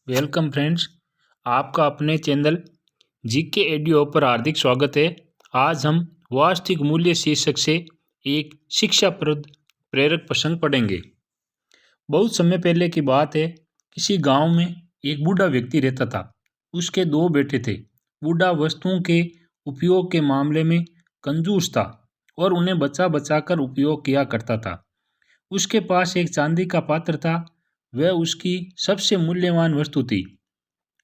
Welcome friends, आपका अपने channel GK audio पर हार्दिक स्वागत है। आज हम वास्तविक मूल्य शीर्षक से एक शिक्षाप्रद प्रेरक प्रसंग पढ़ेंगे। बहुत समय पहले की बात है। किसी गांव में एक बूढ़ा व्यक्ति रहता था। उसके दो बेटे थे। बूढ़ा वस्तुओं के उपयोग के मामले में कंजूस था और उन्हें बचा बचा कर उपयोग किया करता था। उसके पास एक चांदी का पात्र था। वह उसकी सबसे मूल्यवान वस्तु थी।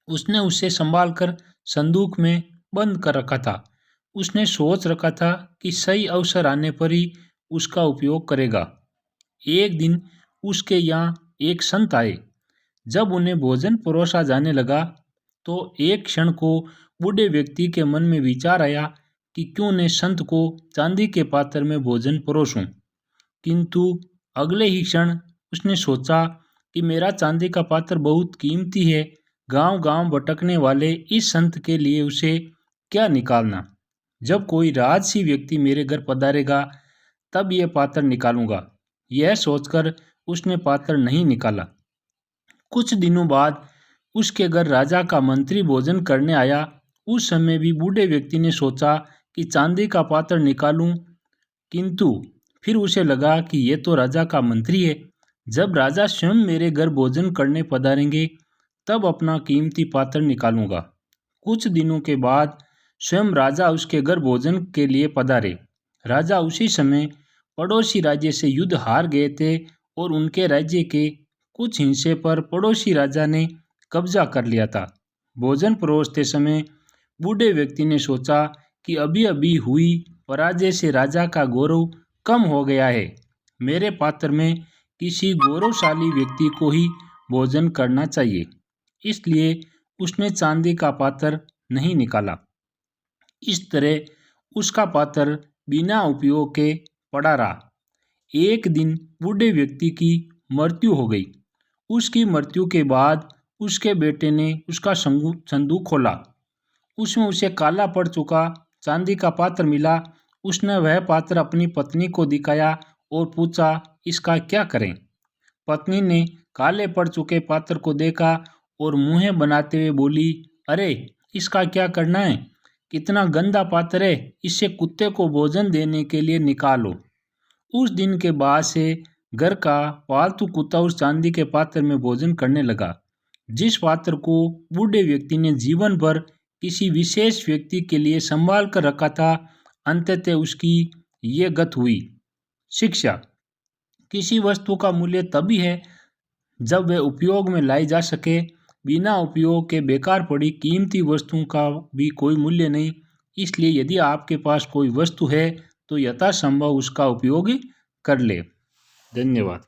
उसने उसे संभाल कर संदूक में बंद कर रखा था। उसने सोच रखा था कि सही अवसर आने पर ही उसका उपयोग करेगा। एक दिन उसके यहाँ एक संत आए। जब उन्हें भोजन परोसा जाने लगा तो एक क्षण को बूढ़े व्यक्ति के मन में विचार आया कि क्यों न संत को चांदी के पात्र में भोजन परोसूं। किंतु अगले ही क्षण उसने सोचा कि मेरा चांदी का पात्र बहुत कीमती है। गांव-गांव भटकने वाले इस संत के लिए उसे क्या निकालना। जब कोई राजसी व्यक्ति मेरे घर पधारेगा तब यह पात्र निकालूंगा। यह सोचकर उसने पात्र नहीं निकाला। कुछ दिनों बाद उसके घर राजा का मंत्री भोजन करने आया। उस समय भी बूढ़े व्यक्ति ने सोचा कि चांदी का पात्र निकालूं, किंतु फिर उसे लगा कि यह तो राजा का मंत्री है। जब राजा स्वयं मेरे घर भोजन करने पधारेंगे तब अपना कीमती पात्र निकालूंगा। कुछ दिनों के बाद स्वयं राजा उसके घर भोजन के लिए पधारे। राजा उसी समय पड़ोसी राज्य से युद्ध हार गए थे और उनके राज्य के कुछ हिस्से पर पड़ोसी राजा ने कब्जा कर लिया था। भोजन परोसते समय बूढ़े व्यक्ति ने सोचा कि अभी अभी हुई पराजय से राजा का गौरव कम हो गया है। मेरे पात्र में किसी गौरवशाली व्यक्ति को ही भोजन करना चाहिए। इसलिए उसने चांदी का पात्र नहीं निकाला। इस तरह उसका पात्र बिना उपयोग के पड़ा रहा। एक दिन बूढ़े व्यक्ति की मृत्यु हो गई। उसकी मृत्यु के बाद उसके बेटे ने उसका संदूक खोला। उसमें उसे काला पड़ चुका चांदी का पात्र मिला। उसने वह पात्र अपनी पत्नी को दिखाया और पूछा, इसका क्या करें। पत्नी ने काले पड़ चुके पात्र को देखा और मुंह बनाते हुए बोली, अरे इसका क्या करना है, कितना गंदा पात्र है, इससे कुत्ते को भोजन देने के लिए निकालो। उस दिन के बाद से घर का पालतू कुत्ता उस चांदी के पात्र में भोजन करने लगा। जिस पात्र को बूढ़े व्यक्ति ने जीवन भर किसी विशेष व्यक्ति के लिए संभाल कर रखा था, अंततः उसकी ये गत हुई। शिक्षा: किसी वस्तु का मूल्य तभी है जब वह उपयोग में लाई जा सके। बिना उपयोग के बेकार पड़ी कीमती वस्तुओं का भी कोई मूल्य नहीं। इसलिए यदि आपके पास कोई वस्तु है तो यथासंभव उसका उपयोग कर ले। धन्यवाद।